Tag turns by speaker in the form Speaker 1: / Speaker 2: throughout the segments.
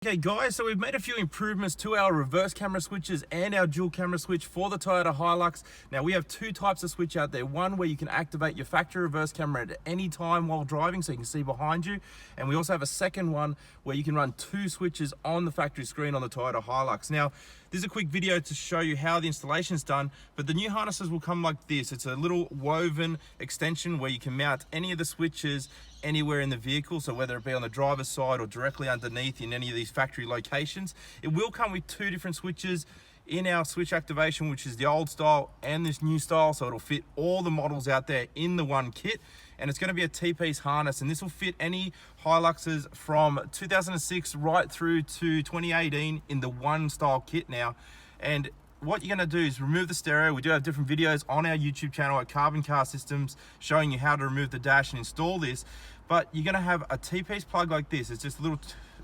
Speaker 1: Okay guys, so we've made a few improvements to our reverse camera switches and our dual camera switch for the Toyota Hilux. Now we have two types of switch out there. One where you can activate your factory reverse camera at any time while driving so you can see behind you. And we also have a second one where you can run two switches on the factory screen on the Toyota Hilux. Now, this is a quick video to show you how the installation is done, but the new harnesses will come like this. It's a little woven extension where you can mount any of the switches anywhere in the vehicle, so whether it be on the driver's side or directly underneath in any of these factory locations. It will come with two different switches in our switch activation, which is the old style and this new style, so it'll fit all the models out there in the one kit. And it's going to be a T-piece harness, and this will fit any Hiluxes from 2006 right through to 2018 in the one style kit now. And what you're going to do is remove the stereo. We do have different videos on our YouTube channel at Carbon Car Systems showing you how to remove the dash and install this. But you're going to have a T-piece plug like this. It's just a little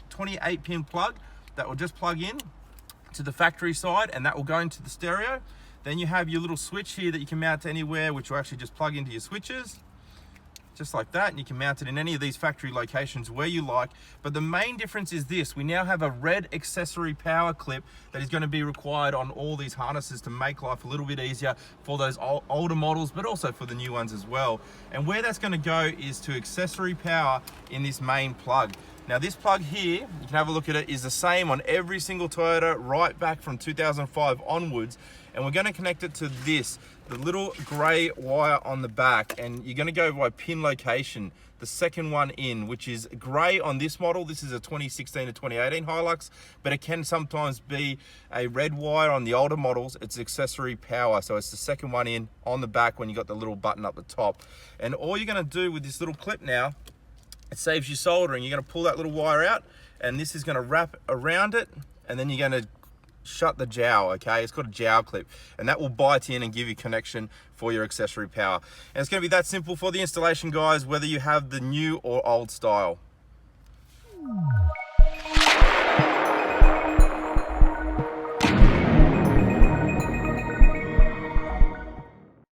Speaker 1: 28 pin plug that will just plug in to the factory side, and that will go into the stereo. Then you have your little switch here that you can mount anywhere, which will actually just plug into your switches. Just like that, and you can mount it in any of these factory locations where you like. But the main difference is this: we now have a red accessory power clip that is going to be required on all these harnesses to make life a little bit easier for those older models, but also for the new ones as well. And where that's going to go is to accessory power in this main plug. Now this plug here, you can have a look at it, is the same on every single Toyota right back from 2005 onwards. And we're going to connect it to this, the little grey wire on the back, and you're going to go by pin location, the second one in, which is grey on this model. This is a 2016 to 2018 Hilux, but it can sometimes be a red wire on the older models. It's accessory power, so it's the second one in on the back when you got the little button up the top. And all you're going to do with this little clip now, it saves you soldering. You're going to pull that little wire out, and this is going to wrap around it, and then you're going to shut the jowl. Okay, it's called a jowl clip, and that will bite in and give you connection for your accessory power. And it's going to be that simple for the installation, guys, whether you have the new or old style.